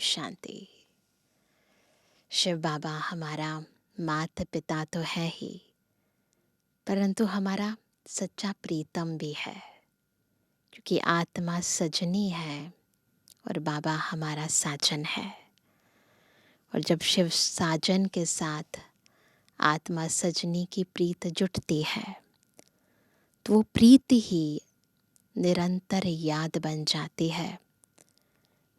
शांति। शिव बाबा हमारा माता पिता तो है ही, परंतु हमारा सच्चा प्रीतम भी है, क्योंकि आत्मा सजनी है और बाबा हमारा साजन है। और जब शिव साजन के साथ आत्मा सजनी की प्रीत जुटती है तो वो प्रीत ही निरंतर याद बन जाती है।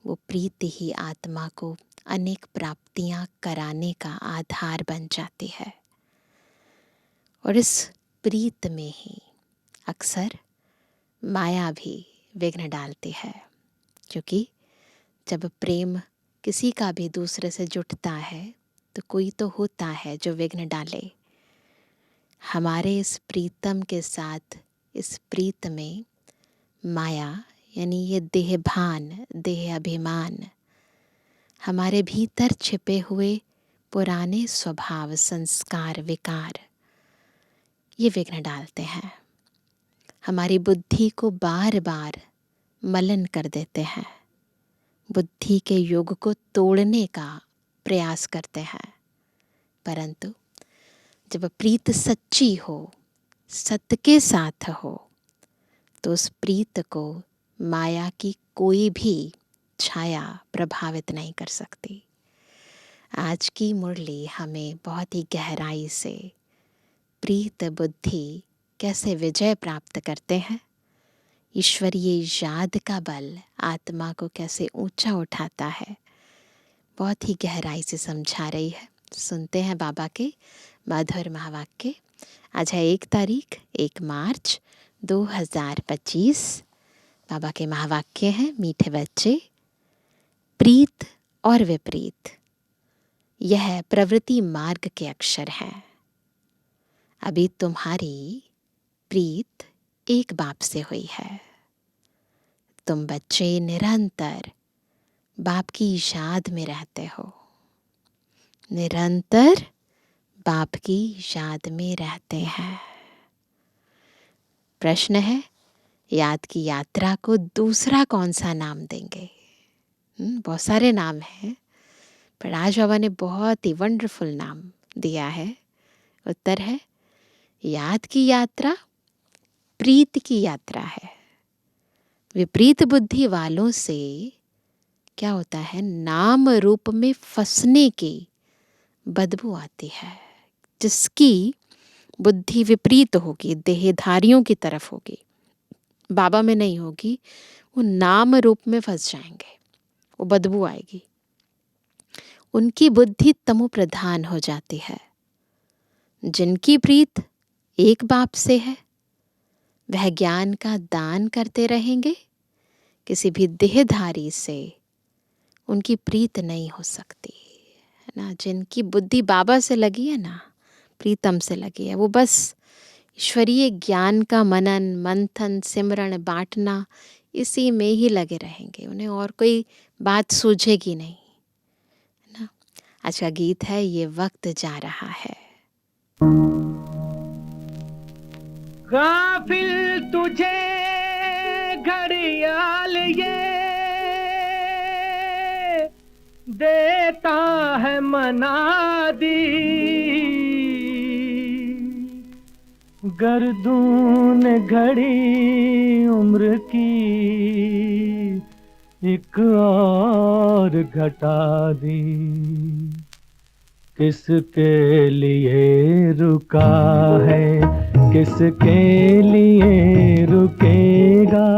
वो प्रीत ही आत्मा को अनेक प्राप्तियां कराने का आधार बन जाती है। और इस प्रीत में ही अक्सर माया भी विघ्न डालती है, क्योंकि जब प्रेम किसी का भी दूसरे से जुटता है तो कोई तो होता है जो विघ्न डाले। हमारे इस प्रीतम के साथ इस प्रीत में माया यानी ये देह भान, देह अभिमान, हमारे भीतर छिपे हुए पुराने स्वभाव, संस्कार, विकार, ये विघ्न डालते हैं। हमारी बुद्धि को बार बार मलिन कर देते हैं, बुद्धि के युग को तोड़ने का प्रयास करते हैं। परंतु जब प्रीत सच्ची हो, सत्य के साथ हो, तो उस प्रीत को माया की कोई भी छाया प्रभावित नहीं कर सकती। आज की मुरली हमें बहुत ही गहराई से प्रीत बुद्धि कैसे विजय प्राप्त करते हैं, ईश्वरीय याद का बल आत्मा को कैसे ऊंचा उठाता है, बहुत ही गहराई से समझा रही है। सुनते हैं बाबा के मधुर महावाक्य। आज है 1 मार्च 2025। बाबा के महावाक्य हैं, मीठे बच्चे, प्रीत और विपरीत यह प्रवृत्ति मार्ग के अक्षर हैं। अभी तुम्हारी प्रीत एक बाप से हुई है। तुम बच्चे निरंतर बाप की याद में रहते हो, निरंतर बाप की याद में रहते हैं। प्रश्न है, याद की यात्रा को दूसरा कौन सा नाम देंगे? बहुत सारे नाम हैं, पर आज बाबा ने बहुत ही वंडरफुल नाम दिया है। उत्तर है, याद की यात्रा प्रीत की यात्रा है। विपरीत बुद्धि वालों से क्या होता है, नाम रूप में फंसने की बदबू आती है। जिसकी बुद्धि विपरीत होगी, देहधारियों की तरफ होगी, बाबा में नहीं होगी, वो नाम रूप में फंस जाएंगे, वो बदबू आएगी। उनकी बुद्धि तमो प्रधान हो जाती है। जिनकी प्रीत एक बाप से है वह ज्ञान का दान करते रहेंगे, किसी भी देहधारी से उनकी प्रीत नहीं हो सकती है ना। जिनकी बुद्धि बाबा से लगी है ना, प्रीतम से लगी है, वो बस ईश्वरीय ज्ञान का मनन, मंथन, सिमरण, बांटना, इसी में ही लगे रहेंगे। उन्हें और कोई बात सूझेगी नहीं, है ना। आज का गीत है, ये वक्त जा रहा है। गाफिल तुझे घड़ियाल ये देता है मनादी, गर्दून घड़ी उम्र की एक और घटा दी। किसके लिए रुका है, किसके लिए रुकेगा,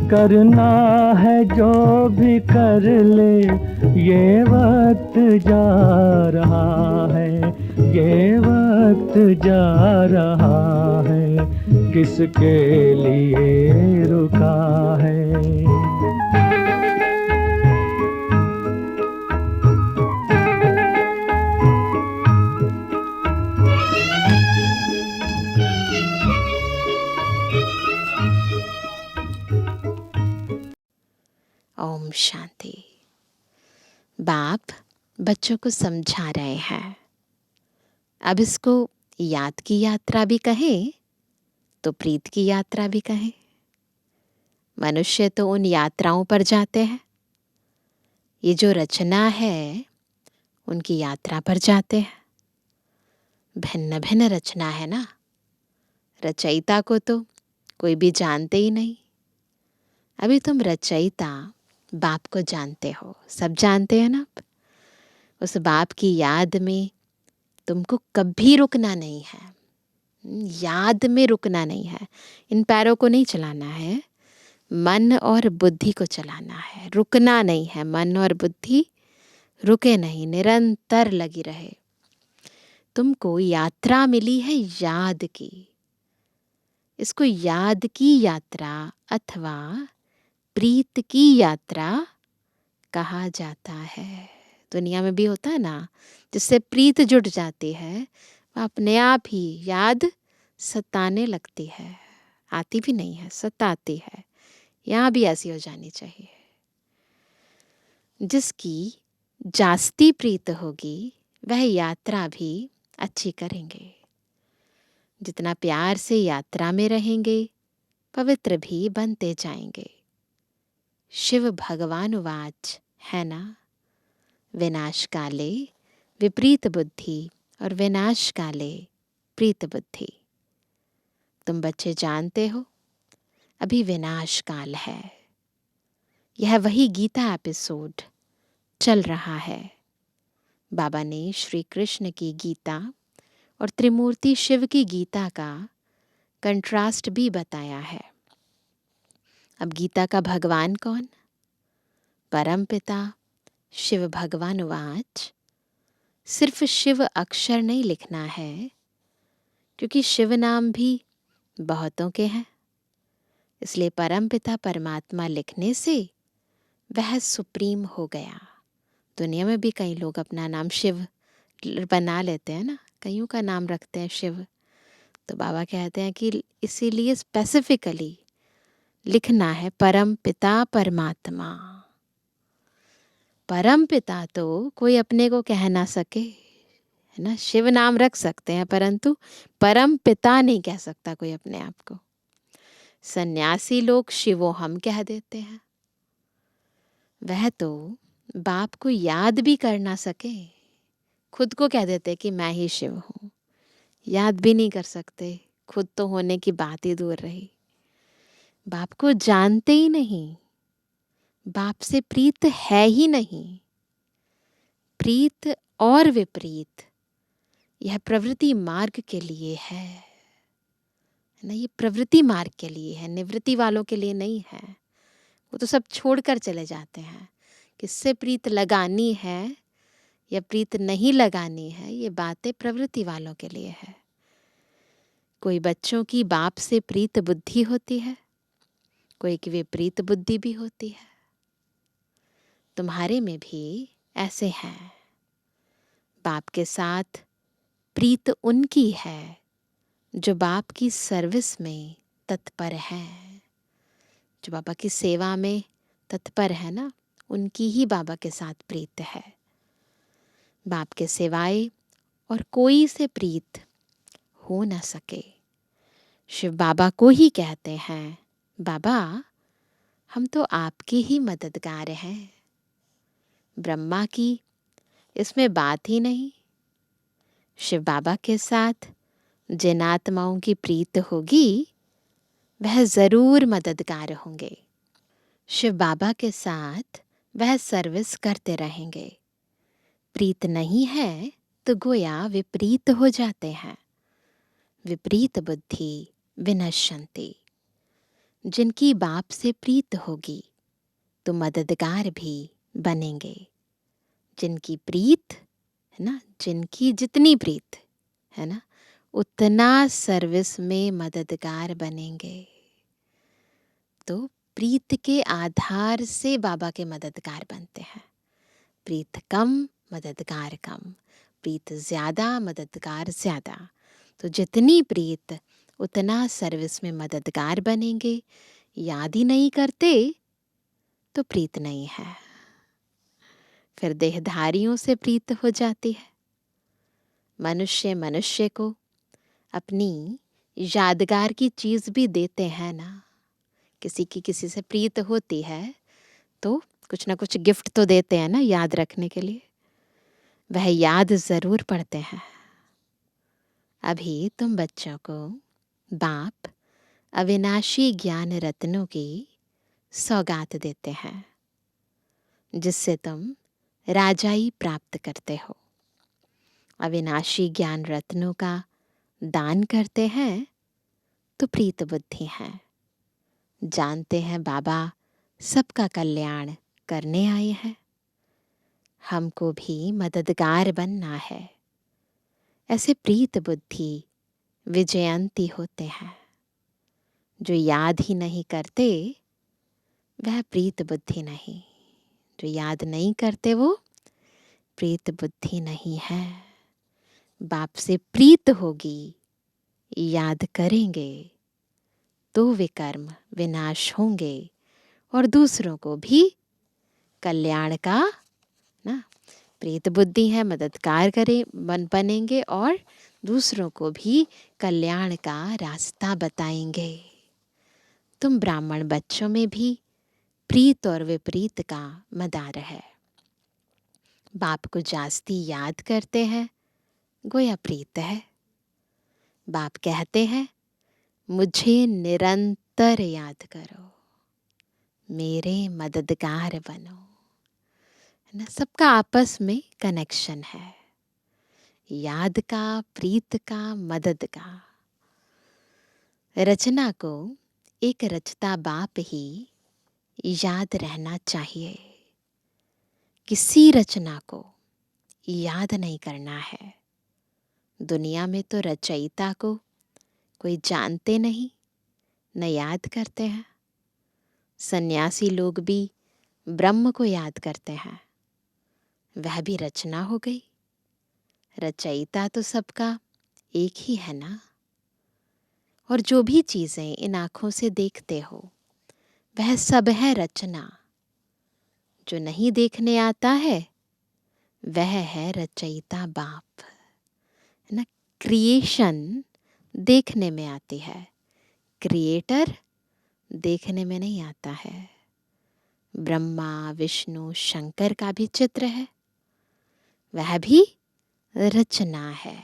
करना है जो भी कर ले, ये वक्त जा रहा है, ये वक्त जा रहा है, किसके लिए रुका है। ओम शांति। बाप बच्चों को समझा रहे हैं। अब इसको याद की यात्रा भी कहें तो प्रीत की यात्रा भी कहें। मनुष्य तो उन यात्राओं पर जाते हैं ये जो रचना है उनकी यात्रा पर जाते हैं। भिन्न भिन्न रचना है ना, रचयिता को तो कोई भी जानते ही नहीं। अभी तुम रचयिता बाप को जानते हो, सब जानते हैं ना। उस बाप की याद में तुमको कभी रुकना नहीं है, याद में रुकना नहीं है। इन पैरों को नहीं चलाना है, मन और बुद्धि को चलाना है। रुकना नहीं है, मन और बुद्धि रुके नहीं, निरंतर लगी रहे। तुमको यात्रा मिली है याद की। इसको याद की यात्रा अथवा प्रीत की यात्रा कहा जाता है। दुनिया में भी होता है ना, जिससे प्रीत जुट जाती है वह अपने आप ही याद सताने लगती है, आती भी नहीं है, सताती है। यहाँ भी ऐसी हो जानी चाहिए। जिसकी जास्ती प्रीत होगी वह यात्रा भी अच्छी करेंगे। जितना प्यार से यात्रा में रहेंगे पवित्र भी बनते जाएंगे। शिव भगवान वाच है ना, विनाश काले विपरीत बुद्धि और विनाश काले प्रीत बुद्धि। तुम बच्चे जानते हो अभी विनाश काल है। यह वही गीता एपिसोड चल रहा है। बाबा ने श्री कृष्ण की गीता और त्रिमूर्ति शिव की गीता का कंट्रास्ट भी बताया है। अब गीता का भगवान कौन? परम पिता शिव भगवान वाच। सिर्फ शिव अक्षर नहीं लिखना है, क्योंकि शिव नाम भी बहुतों के हैं। इसलिए परम पिता परमात्मा लिखने से वह सुप्रीम हो गया। दुनिया में भी कई लोग अपना नाम शिव बना लेते हैं ना, कईयों का नाम रखते हैं शिव। तो बाबा कहते हैं कि इसीलिए स्पेसिफिकली लिखना है परम पिता परमात्मा। परम पिता तो कोई अपने को कह ना सके, है ना। शिव नाम रख सकते हैं परंतु परम पिता नहीं कह सकता कोई अपने आप को। सन्यासी लोग शिवो हम कह देते हैं। वह तो बाप को याद भी कर ना सके, खुद को कह देते कि मैं ही शिव हूं। याद भी नहीं कर सकते, खुद तो होने की बात ही दूर रही। बाप को जानते ही नहीं, बाप से प्रीत है ही नहीं। प्रीत और विपरीत यह प्रवृत्ति मार्ग के लिए है ना। ये प्रवृत्ति मार्ग के लिए है, निवृत्ति वालों के लिए नहीं है। वो तो सब छोड़कर चले जाते हैं। किससे प्रीत लगानी है या प्रीत नहीं लगानी है, ये बातें प्रवृत्ति वालों के लिए है। कोई बच्चों की बाप से प्रीत बुद्धि होती है, कोई की विपरीत बुद्धि भी होती है। तुम्हारे में भी ऐसे हैं। बाप के साथ प्रीत उनकी है जो बाप की सर्विस में तत्पर हैं, जो बाबा की सेवा में तत्पर है ना, उनकी ही बाबा के साथ प्रीत है। बाप के सिवाय और कोई से प्रीत हो न सके। शिव बाबा को ही कहते हैं, बाबा हम तो आपके ही मददगार हैं। ब्रह्मा की इसमें बात ही नहीं। शिव बाबा के साथ जिन आत्माओं की प्रीत होगी वह जरूर मददगार होंगे। शिव बाबा के साथ वह सर्विस करते रहेंगे। प्रीत नहीं है तो गोया विपरीत हो जाते हैं। विपरीत बुद्धि विनश्यन्ति। जिनकी बाप से प्रीत होगी तो मददगार भी बनेंगे। जिनकी प्रीत है ना, जिनकी जितनी प्रीत है ना, उतना सर्विस में मददगार बनेंगे। तो प्रीत के आधार से बाबा के मददगार बनते हैं। प्रीत कम मददगार कम, प्रीत ज्यादा मददगार ज्यादा। तो जितनी प्रीत उतना सर्विस में मददगार बनेंगे। याद ही नहीं करते तो प्रीत नहीं है। फिर देहधारियों से प्रीत हो जाती है। मनुष्य मनुष्य को अपनी यादगार की चीज भी देते हैं ना। किसी की किसी से प्रीत होती है तो कुछ ना कुछ गिफ्ट तो देते हैं ना याद रखने के लिए, वह याद ज़रूर पड़ते हैं। अभी तुम बच्चों को बाप अविनाशी ज्ञान रत्नों की सौगात देते हैं, जिससे तुम राजाई प्राप्त करते हो। अविनाशी ज्ञान रत्नों का दान करते हैं तो प्रीत बुद्धि हैं। जानते हैं बाबा सबका कल्याण करने आए हैं, हमको भी मददगार बनना है। ऐसे प्रीत बुद्धि विजयंती होते हैं। जो याद ही नहीं करते वह प्रीत बुद्धि नहीं, जो याद नहीं करते वो प्रीत बुद्धि नहीं है। बाप से प्रीत होगी, याद करेंगे तो वे कर्म विनाश होंगे और दूसरों को भी कल्याण का ना, प्रीत बुद्धि है, मददगार करें बनेंगे और दूसरों को भी कल्याण का रास्ता बताएंगे। तुम ब्राह्मण बच्चों में भी प्रीत और विपरीत का मदार है। बाप को जास्ती याद करते हैं, गोया प्रीत है। बाप कहते हैं मुझे निरंतर याद करो, मेरे मददगार बनो। है ना, सबका आपस में कनेक्शन है, याद का, प्रीत का, मदद का। रचना को एक रचता बाप ही याद रहना चाहिए। किसी रचना को याद नहीं करना है। दुनिया में तो रचयिता को कोई जानते नहीं, न याद करते हैं। सन्यासी लोग भी ब्रह्म को याद करते हैं, वह भी रचना हो गई। रचयिता तो सबका एक ही है ना। और जो भी चीज़ें इन आँखों से देखते हो वह सब है रचना। जो नहीं देखने आता है वह है रचयिता बाप। है ना, क्रिएशन देखने में आती है, क्रिएटर देखने में नहीं आता है। ब्रह्मा विष्णु शंकर का भी चित्र है, वह भी रचना है।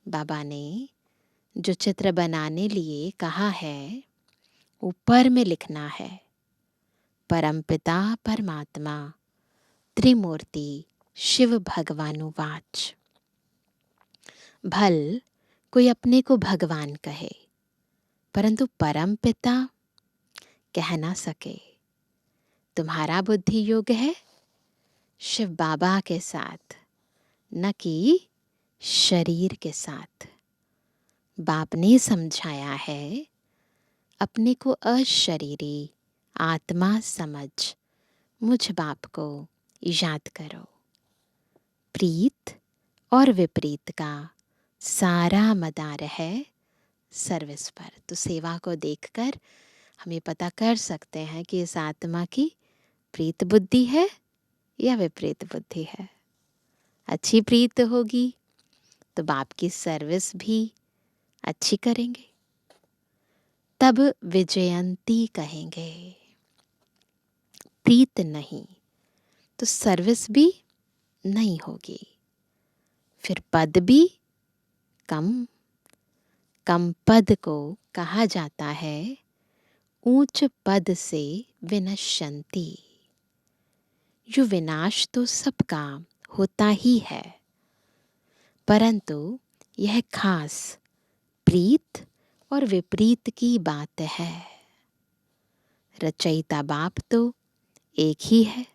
बाबा ने जो चित्र बनाने लिए कहा है ऊपर में लिखना है, परमपिता परमात्मा त्रिमूर्ति शिव भगवानुवाच। भल कोई अपने को भगवान कहे परंतु परमपिता कह ना सके। तुम्हारा बुद्धि योग है शिव बाबा के साथ, न कि शरीर के साथ। बाप ने समझाया है अपने को अशरीरी आत्मा समझ मुझ बाप को याद करो। प्रीत और विपरीत का सारा मदार है सर्विस पर। तो सेवा को देखकर हम ये पता कर सकते हैं कि इस आत्मा की प्रीत बुद्धि है या विपरीत बुद्धि है। अच्छी प्रीत होगी तो बाप की सर्विस भी अच्छी करेंगे, तब विजयंती कहेंगे। प्रीत नहीं तो सर्विस भी नहीं होगी, फिर पद भी कम। कम पद को कहा जाता है ऊंच पद से विनश्यंती। जो विनाश तो सबका होता ही है, परंतु यह खास प्रीत और विपरीत की बात है। रचयिता बाप तो एक ही है,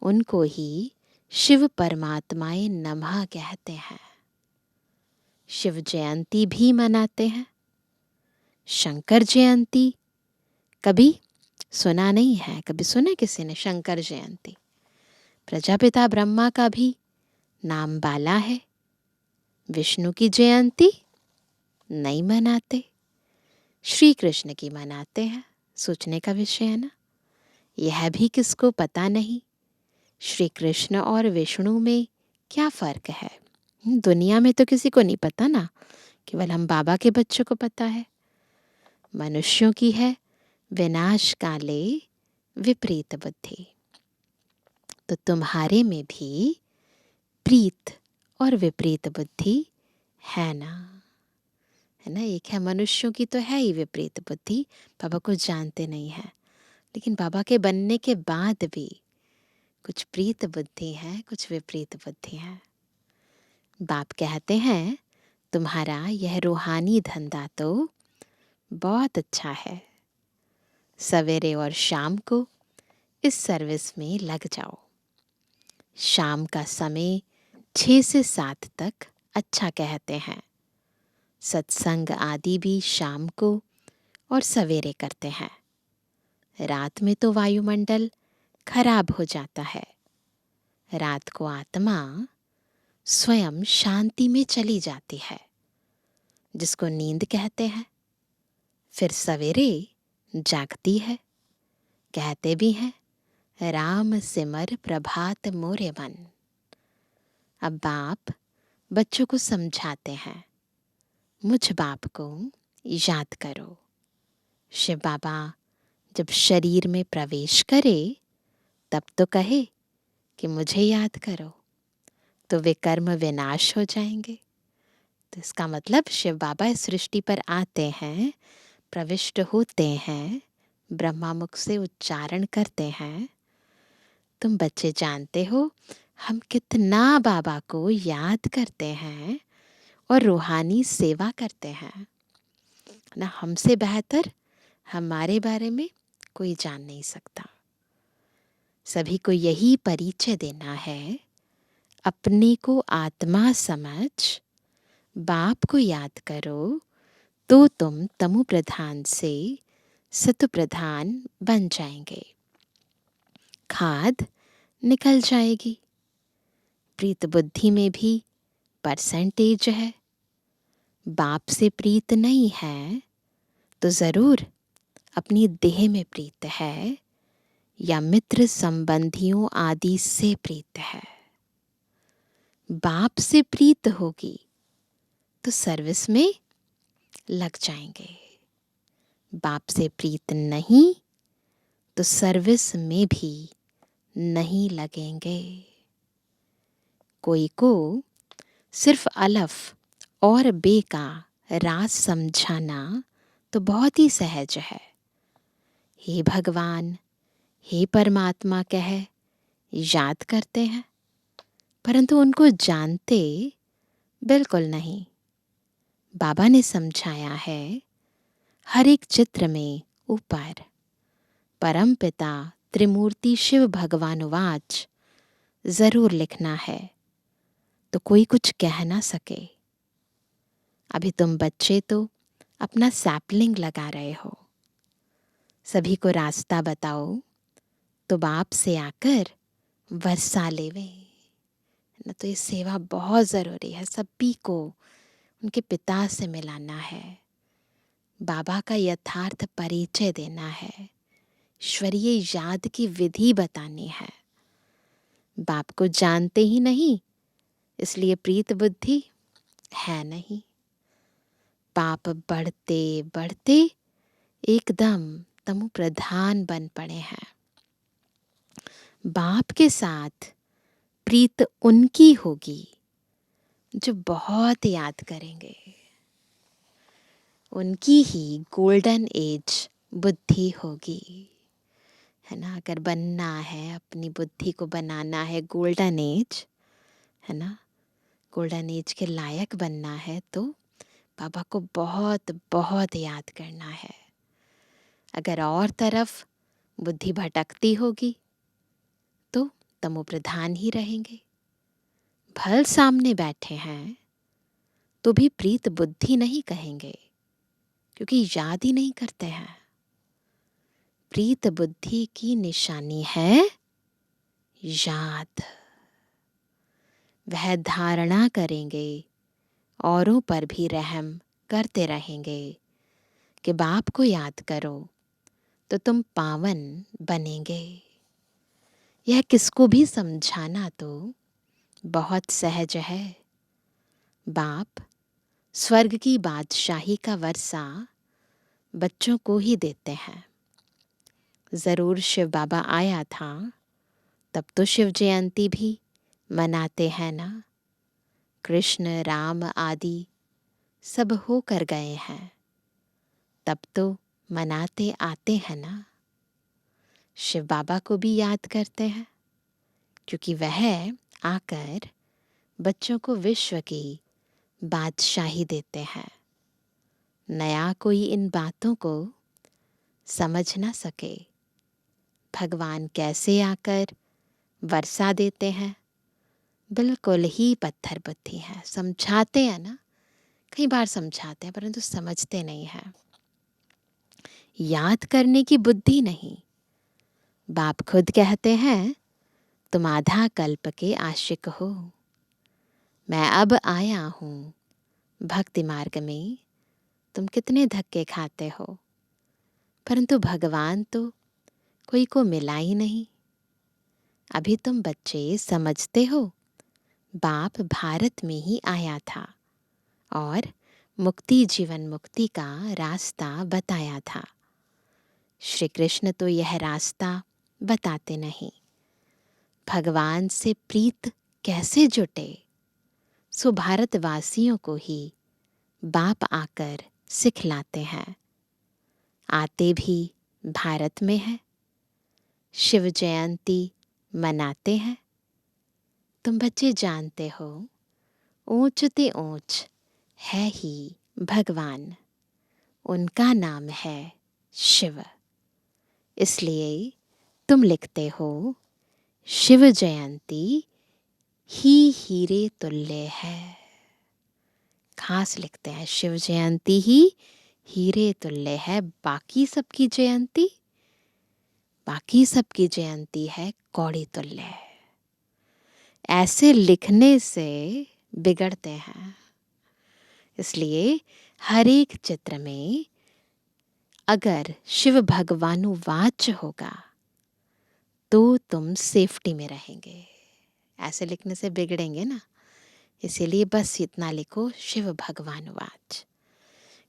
उनको ही शिव परमात्माए नमः कहते हैं। शिव जयंती भी मनाते हैं। शंकर जयंती कभी सुना नहीं है, कभी सुना किसी ने शंकर जयंती? प्रजापिता ब्रह्मा का भी नाम बाला है। विष्णु की जयंती नहीं मनाते, श्री कृष्ण की मनाते हैं। सोचने का विषय है ना। यह भी किसको पता नहीं श्री कृष्ण और विष्णु में क्या फ़र्क है। दुनिया में तो किसी को नहीं पता ना, केवल हम बाबा के बच्चों को पता है। मनुष्यों की है विनाश काले विपरीत बुद्धि। तो तुम्हारे में भी प्रीत और विपरीत बुद्धि है ना, है ना। एक है मनुष्यों की, तो है ही विपरीत बुद्धि, बाबा को जानते नहीं है, लेकिन बाबा के बनने के बाद भी कुछ प्रीत बुद्धि है, कुछ विपरीत बुद्धि है। बाप कहते हैं तुम्हारा यह रूहानी धंधा तो बहुत अच्छा है, सवेरे और शाम को इस सर्विस में लग जाओ। शाम का समय 6 से 7 तक अच्छा कहते हैं। सत्संग आदि भी शाम को और सवेरे करते हैं। रात में तो वायुमंडल खराब हो जाता है। रात को आत्मा स्वयं शांति में चली जाती है, जिसको नींद कहते हैं। फिर सवेरे जागती है। कहते भी हैं राम सिमर प्रभात मोरे मन। अब बाप बच्चों को समझाते हैं, मुझ बाप को याद करो। शिव बाबा जब शरीर में प्रवेश करे तब तो कहे कि मुझे याद करो, तो वे कर्म विनाश हो जाएंगे। तो इसका मतलब शिव बाबा इस सृष्टि पर आते हैं, प्रविष्ट होते हैं, ब्रह्मा मुख से उच्चारण करते हैं। तुम बच्चे जानते हो हम कितना बाबा को याद करते हैं और रूहानी सेवा करते हैं ना। हमसे बेहतर हमारे बारे में कोई जान नहीं सकता। सभी को यही परिचय देना है, अपने को आत्मा समझ बाप को याद करो, तो तुम तमु प्रधान से सतु प्रधान बन जाएंगे। खाद निकल जाएगी। प्रीत बुद्धि में भी परसेंटेज है। बाप से प्रीत नहीं है तो जरूर अपनी देह में प्रीत है या मित्र संबंधियों आदि से प्रीत है। बाप से प्रीत होगी तो सर्विस में लग जाएंगे। बाप से प्रीत नहीं तो सर्विस में भी नहीं लगेंगे। कोई को सिर्फ अलफ और बे का राज समझाना तो बहुत ही सहज है। हे भगवान, हे परमात्मा कह याद करते हैं, परंतु उनको जानते बिल्कुल नहीं। बाबा ने समझाया है हर एक चित्र में ऊपर परम पिता त्रिमूर्ति शिव भगवानुवाच जरूर लिखना है, तो कोई कुछ कह ना सके। अभी तुम बच्चे तो अपना सैपलिंग लगा रहे हो, सभी को रास्ता बताओ तो बाप से आकर वर्षा लेवे न। तो ये सेवा बहुत ज़रूरी है, सभी को उनके पिता से मिलाना है, बाबा का यथार्थ परिचय देना है, ईश्वरीय याद की विधि बतानी है। बाप को जानते ही नहीं, इसलिए प्रीत बुद्धि है नहीं। पाप बढ़ते बढ़ते एकदम तमु प्रधान बन पड़े हैं। बाप के साथ प्रीत उनकी होगी जो बहुत याद करेंगे। उनकी ही गोल्डन एज बुद्धि होगी, है ना। अगर बनना है, अपनी बुद्धि को बनाना है गोल्डन एज, है ना, गोल्डन एज के लायक बनना है, तो बाबा को बहुत बहुत याद करना है। अगर और तरफ बुद्धि भटकती होगी तो तमो प्रधान ही रहेंगे। भल सामने बैठे हैं तो भी प्रीत बुद्धि नहीं कहेंगे, क्योंकि याद ही नहीं करते हैं। प्रीत बुद्धि की निशानी है याद। वह धारणा करेंगे, औरों पर भी रहम करते रहेंगे कि बाप को याद करो तो तुम पावन बनेंगे। यह किसको भी समझाना तो बहुत सहज है। बाप स्वर्ग की बादशाही का वर्षा बच्चों को ही देते हैं। ज़रूर शिव बाबा आया था, तब तो शिव जयंती भी मनाते हैं ना। कृष्ण राम आदि सब हो कर गए हैं, तब तो मनाते आते हैं ना। शिव बाबा को भी याद करते हैं, क्योंकि वह आकर बच्चों को विश्व की बादशाही देते हैं। नया कोई इन बातों को समझ ना सके। भगवान कैसे आकर वर्षा देते हैं, बिल्कुल ही पत्थर बुद्धि है। समझाते हैं ना, कई बार समझाते हैं, परंतु समझते नहीं हैं। याद करने की बुद्धि नहीं। बाप खुद कहते हैं, तुम आधा कल्प के आशिक हो, मैं अब आया हूँ भक्ति मार्ग में, तुम कितने धक्के खाते हो। परंतु भगवान तो कोई को मिला ही नहीं। अभी तुम बच्चे समझते हो, बाप भारत में ही आया था और मुक्ति जीवन मुक्ति का रास्ता बताया था। श्री कृष्ण तो यह रास्ता बताते नहीं। भगवान से प्रीत कैसे जुटे, सो भारतवासियों को ही बाप आकर सिखलाते हैं। आते भी भारत में है, शिव जयंती मनाते हैं। तुम बच्चे जानते हो, ऊंच ते ऊंच है ही भगवान, उनका नाम है शिव। इसलिए तुम लिखते हो, शिव जयंती ही हीरे तुल्य है। खास लिखते हैं, शिव जयंती ही हीरे तुल्य है। बाकी सबकी जयंती है कौड़ी तुल्य। ऐसे लिखने से बिगड़ते हैं। इसलिए हर एक चित्र में अगर शिव भगवानुवाच होगा तो तुम सेफ्टी में रहेंगे। ऐसे लिखने से बिगड़ेंगे ना, इसीलिए बस इतना लिखो, शिव भगवानुवाच।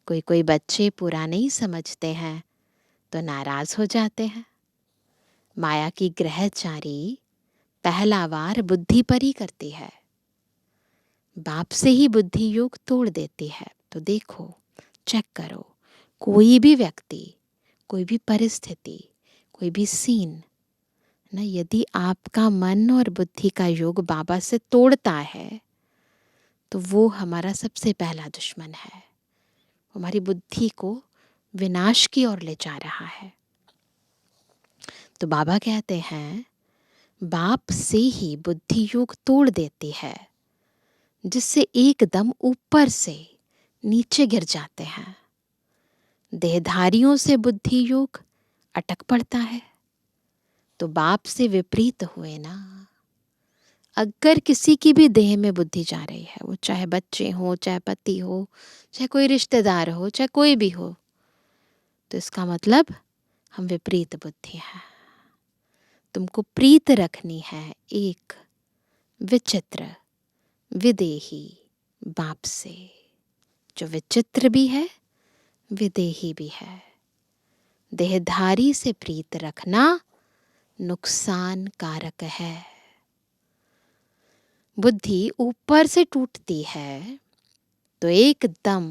कोई कोई बच्चे पूरा नहीं समझते हैं तो नाराज हो जाते हैं। माया की ग्रहचारी पहला वार बुद्धि पर ही करती है, बाप से ही बुद्धि योग तोड़ देती है। तो देखो, चेक करो, कोई भी व्यक्ति, कोई भी परिस्थिति, कोई भी सीन ना, यदि आपका मन और बुद्धि का योग बाबा से तोड़ता है तो वो हमारा सबसे पहला दुश्मन है। हमारी बुद्धि को विनाश की ओर ले जा रहा है। तो बाबा कहते हैं, बाप से ही बुद्धि योग तोड़ देती है, जिससे एकदम ऊपर से नीचे गिर जाते हैं। देहधारियों से बुद्धि योग अटक पड़ता है। तो बाप से विपरीत हुए ना। अगर किसी की भी देह में बुद्धि जा रही है, वो चाहे बच्चे हो, चाहे पति हो, चाहे कोई रिश्तेदार हो, चाहे कोई भी हो, तो इसका मतलब हम विपरीत बुद्धि है। तुमको प्रीत रखनी है एक विचित्र विदेही बाप से, जो विचित्र भी है, विदेही भी है। देहधारी से प्रीत रखना नुकसान कारक है। बुद्धि ऊपर से टूटती है तो एकदम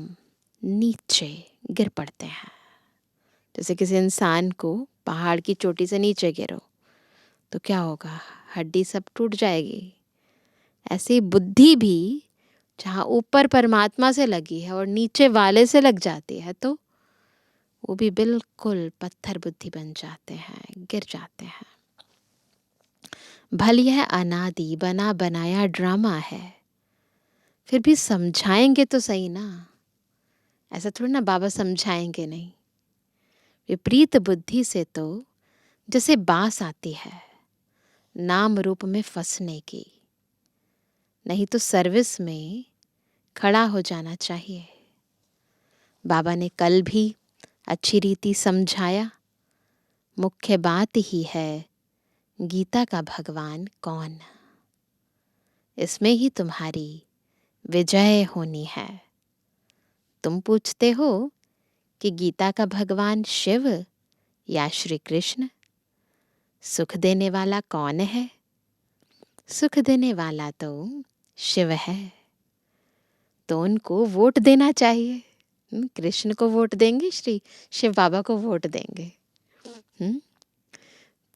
नीचे गिर पड़ते हैं। जैसे किसी इंसान को पहाड़ की चोटी से नीचे गिरो तो क्या होगा, हड्डी सब टूट जाएगी। ऐसे बुद्धि भी जहाँ ऊपर परमात्मा से लगी है और नीचे वाले से लग जाती है, तो वो भी बिल्कुल पत्थर बुद्धि बन जाते हैं, गिर जाते हैं। भले यह अनादि बना बनाया ड्रामा है, फिर भी समझाएंगे तो सही ना। ऐसा थोड़ी ना बाबा समझाएंगे नहीं। विपरीत बुद्धि से तो जैसे बास आती है नाम रूप में फंसने की, नहीं तो सर्विस में खड़ा हो जाना चाहिए। बाबा ने कल भी अच्छी रीति समझाया, मुख्य बात ही है गीता का भगवान कौन। इसमें ही तुम्हारी विजय होनी है। तुम पूछते हो कि गीता का भगवान शिव या श्री कृष्ण, सुख देने वाला कौन है? सुख देने वाला तो शिव है। तो उनको वोट देना चाहिए। कृष्ण को वोट देंगे, श्री शिव बाबा को वोट देंगे।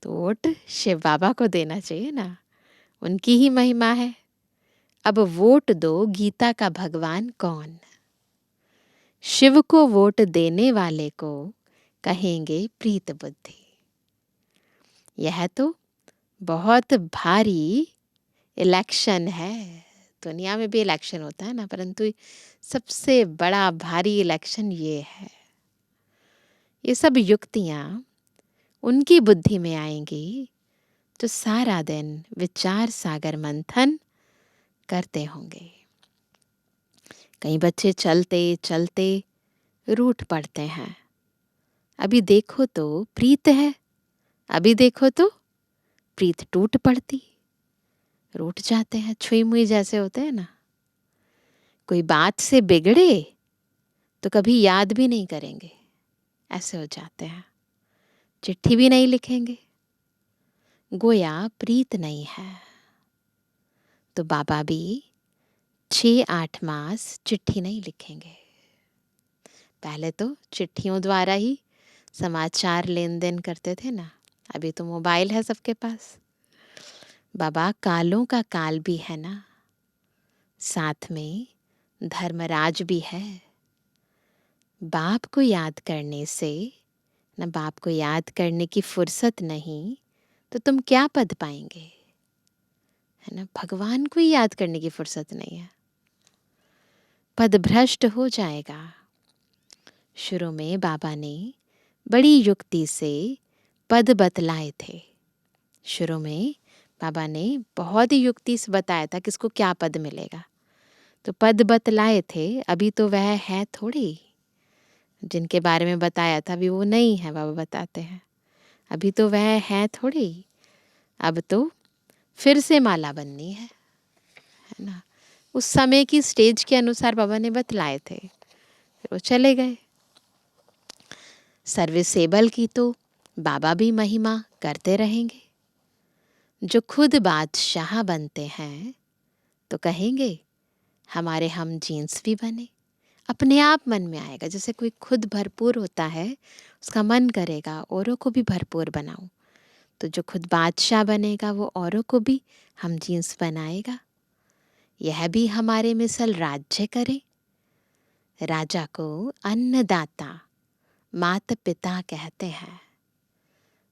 तो वोट शिव बाबा को देना चाहिए ना, उनकी ही महिमा है। अब वोट दो गीता का भगवान कौन? शिव को वोट देने वाले को कहेंगे प्रीत बुद्धि। यह तो बहुत भारी इलेक्शन है। दुनिया में भी इलेक्शन होता है ना, परंतु सबसे बड़ा भारी इलेक्शन ये है। ये सब युक्तियां उनकी बुद्धि में आएंगी जो सारा दिन विचार सागर मंथन करते होंगे। कई बच्चे चलते चलते रूठ पड़ते हैं। अभी देखो तो प्रीत है, अभी देखो तो प्रीत टूट पड़ती, रूठ जाते हैं, छुई मुई जैसे होते हैं ना। कोई बात से बिगड़े तो कभी याद भी नहीं करेंगे, ऐसे हो जाते हैं। चिट्ठी भी नहीं लिखेंगे, गोया प्रीत नहीं है। तो बाबा भी 6-8 मास चिट्ठी नहीं लिखेंगे। पहले तो चिट्ठियों द्वारा ही समाचार लेन देन करते थे ना, अभी तो मोबाइल है सबके पास। बाबा कालों का काल भी है ना, साथ में धर्मराज भी है। बाप को याद करने से न, बाप को याद करने की फुर्सत नहीं तो तुम क्या पद पाएंगे, है ना। भगवान को ही याद करने की फुर्सत नहीं है, पद भ्रष्ट हो जाएगा। शुरू में बाबा ने बड़ी युक्ति से पद बतलाए थे। शुरू में बाबा ने बहुत ही युक्ति से बताया था किसको क्या पद मिलेगा, तो पद बतलाए थे। अभी तो वह है थोड़ी, जिनके बारे में बताया था अभी वो नहीं है, बाबा बताते हैं। अभी तो वह है थोड़ी, अब तो फिर से माला बननी है ना। उस समय की स्टेज के अनुसार बाबा ने बतलाए थे, फिर वो चले गए। सर्विसेबल की तो बाबा भी महिमा करते रहेंगे। जो खुद बादशाह बनते हैं तो कहेंगे हमारे हम जीन्स भी बने। अपने आप मन में आएगा, जैसे कोई खुद भरपूर होता है उसका मन करेगा औरों को भी भरपूर बनाऊं। तो जो खुद बादशाह बनेगा वो औरों को भी हम जीन्स बनाएगा। यह भी हमारे मिसल राज्य करे। राजा को अन्नदाता माता पिता कहते हैं।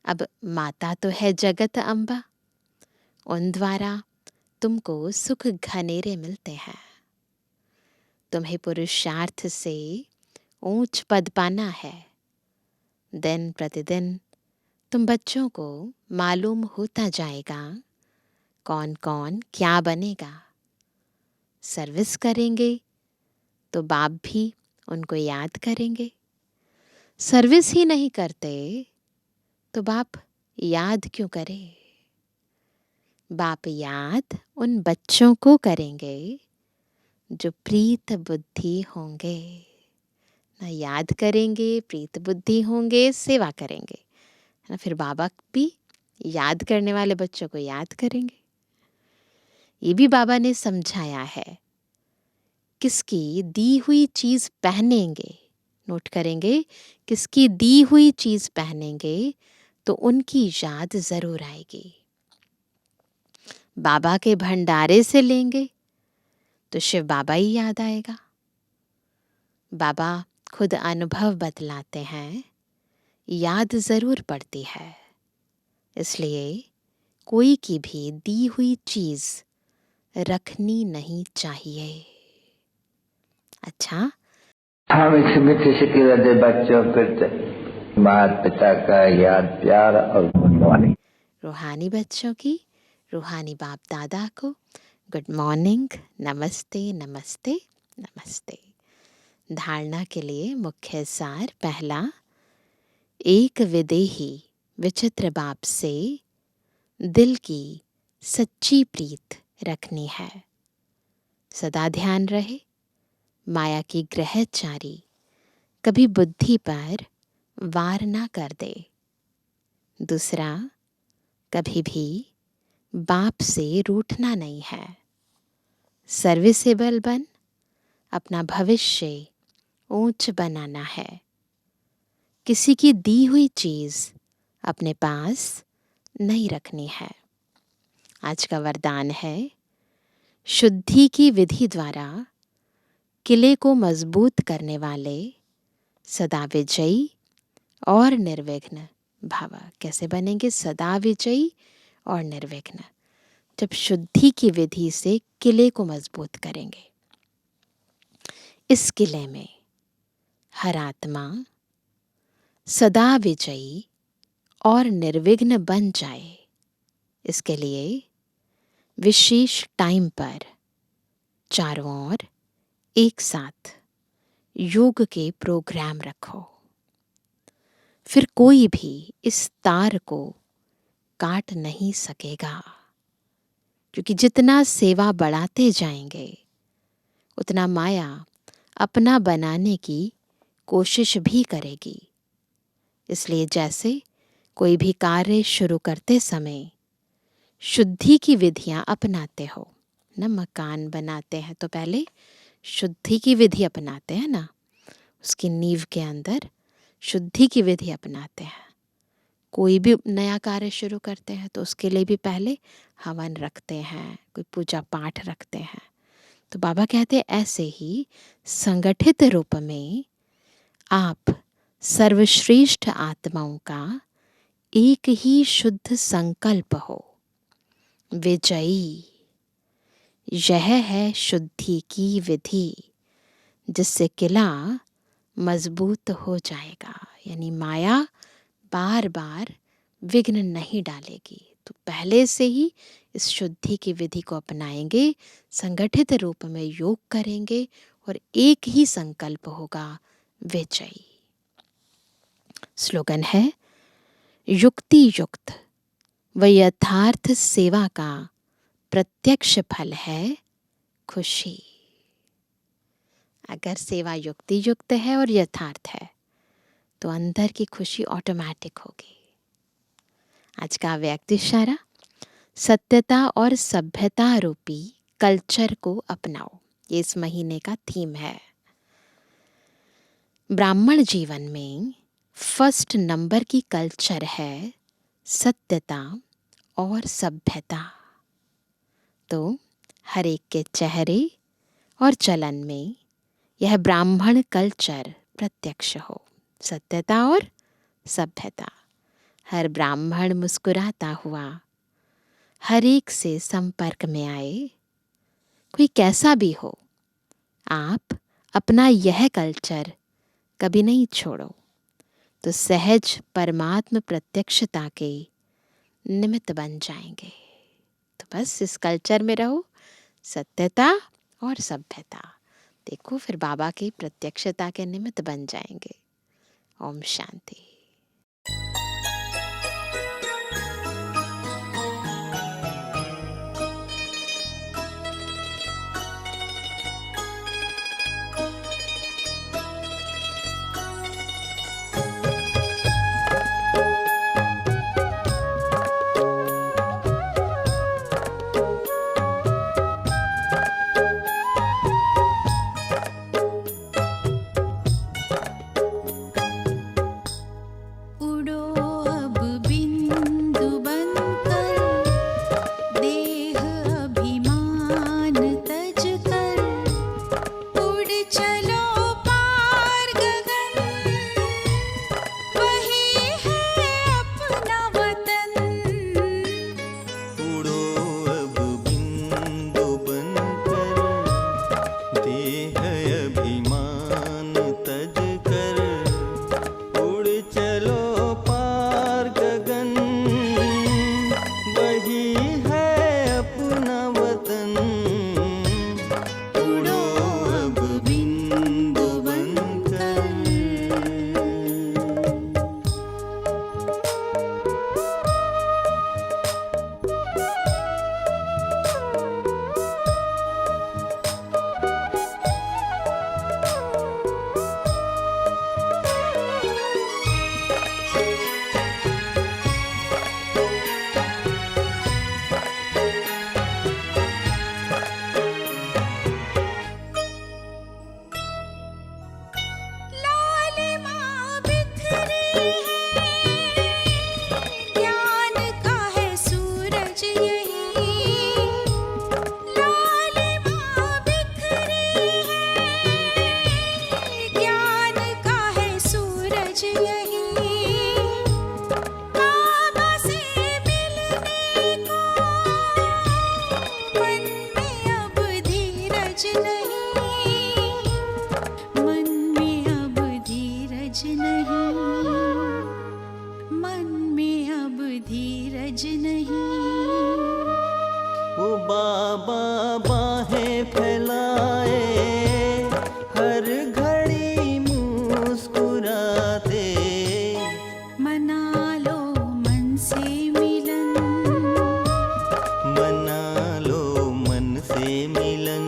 अब माता तो है जगत अम्बा, उन द्वारा तुमको सुख घनेरे मिलते हैं। तुम्हें पुरुषार्थ से ऊंच पद पाना है। दिन प्रतिदिन तुम बच्चों को मालूम होता जाएगा कौन कौन क्या बनेगा। सर्विस करेंगे तो बाप भी उनको याद करेंगे। सर्विस ही नहीं करते तो बाप याद क्यों करे। बाप याद उन बच्चों को करेंगे जो प्रीत बुद्धि होंगे ना, याद करेंगे, प्रीत बुद्धि होंगे, सेवा करेंगे ना। फिर बाबा भी याद करने वाले बच्चों को याद करेंगे। ये भी बाबा ने समझाया है। किसकी दी हुई चीज पहनेंगे, नोट करेंगे, किसकी दी हुई चीज पहनेंगे तो उनकी याद जरूर आएगी। बाबा के भंडारे से लेंगे तो शिव बाबा ही याद आएगा। बाबा खुद अनुभव बतलाते हैं, याद जरूर पड़ती है। इसलिए कोई की भी दी हुई चीज रखनी नहीं चाहिए। अच्छा, हम इस मीठी शिकली वाले बच्चों पर माता पिता का याद प्यार और गुड मॉर्निंग। रूहानी बच्चों की रूहानी बाप दादा को गुड मॉर्निंग, नमस्ते नमस्ते नमस्ते। धारणा के लिए मुख्य सार पहला, एक विदेही विचित्र बाप से दिल की सच्ची प्रीत रखनी है। सदा ध्यान रहे माया की ग्रहचारी कभी बुद्धि पर वार ना कर दे। दूसरा, कभी भी बाप से रूठना नहीं है। सर्विसेबल बन अपना भविष्य ऊंच बनाना है। किसी की दी हुई चीज अपने पास नहीं रखनी है। आज का वरदान है, शुद्धि की विधि द्वारा किले को मजबूत करने वाले सदा विजयी और निर्विघ्न भव। कैसे बनेंगे सदा विजयी और निर्विघ्न? जब शुद्धि की विधि से किले को मजबूत करेंगे। इस किले में हर आत्मा सदा विजयी और निर्विघ्न बन जाए, इसके लिए विशेष टाइम पर चारों ओर एक साथ योग के प्रोग्राम रखो। फिर कोई भी इस तार को काट नहीं सकेगा, क्योंकि जितना सेवा बढ़ाते जाएंगे उतना माया अपना बनाने की कोशिश भी करेगी। इसलिए जैसे कोई भी कार्य शुरू करते समय शुद्धि की विधियां अपनाते हो ना, मकान बनाते हैं तो पहले शुद्धि की विधि अपनाते हैं ना, उसकी नींव के अंदर शुद्धि की विधि अपनाते हैं। कोई भी नया कार्य शुरू करते हैं तो उसके लिए भी पहले हवन रखते हैं, कोई पूजा पाठ रखते हैं। तो बाबा कहते हैं ऐसे ही संगठित रूप में आप सर्वश्रेष्ठ आत्माओं का एक ही शुद्ध संकल्प हो, विजयी। यह है शुद्धि की विधि, जिससे किला मजबूत हो जाएगा, यानी माया बार बार विघ्न नहीं डालेगी। तो पहले से ही इस शुद्धि की विधि को अपनाएंगे, संगठित रूप में योग करेंगे और एक ही संकल्प होगा, विजयी। स्लोगन है, युक्ति युक्त व यथार्थ सेवा का प्रत्यक्ष फल है खुशी। अगर सेवा युक्ति युक्त है और यथार्थ है तो अंदर की खुशी ऑटोमेटिक होगी। आज का व्यक्त इशारा, सत्यता और सभ्यता रूपी कल्चर को अपनाओ। ये इस महीने का थीम है। ब्राह्मण जीवन में फर्स्ट नंबर की कल्चर है सत्यता और सभ्यता। तो हर एक के चेहरे और चलन में यह ब्राह्मण कल्चर प्रत्यक्ष हो, सत्यता और सभ्यता। हर ब्राह्मण मुस्कुराता हुआ हर एक से संपर्क में आए, कोई कैसा भी हो। आप अपना यह कल्चर कभी नहीं छोड़ो, तो सहज परमात्म प्रत्यक्षता के निमित्त बन जाएंगे। तो बस इस कल्चर में रहो, सत्यता और सभ्यता। देखो फिर बाबा की प्रत्यक्षता के निमित्त बन जाएंगे। ओम शांति। रज नहीं। वो बाबा बाहें फैलाए, हर घड़ी मुस्कुराते। मना लो मन से मिलन, मना लो मन से मिलन।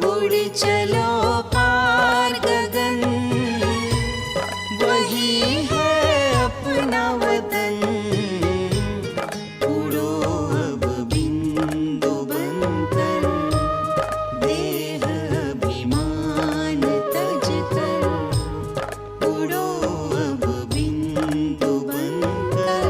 उड़ चलो पार गगन, वही है अपना वतन। उड़ो अब बिंदु बनकर, देह अभिमान तज कर। उड़ो अब बिंदु बनकर।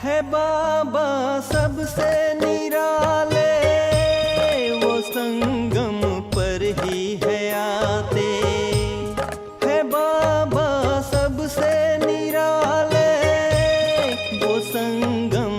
है बाबा सबसे निराले, वो संगम पर ही है आते। है बाबा सबसे निराले, वो संगम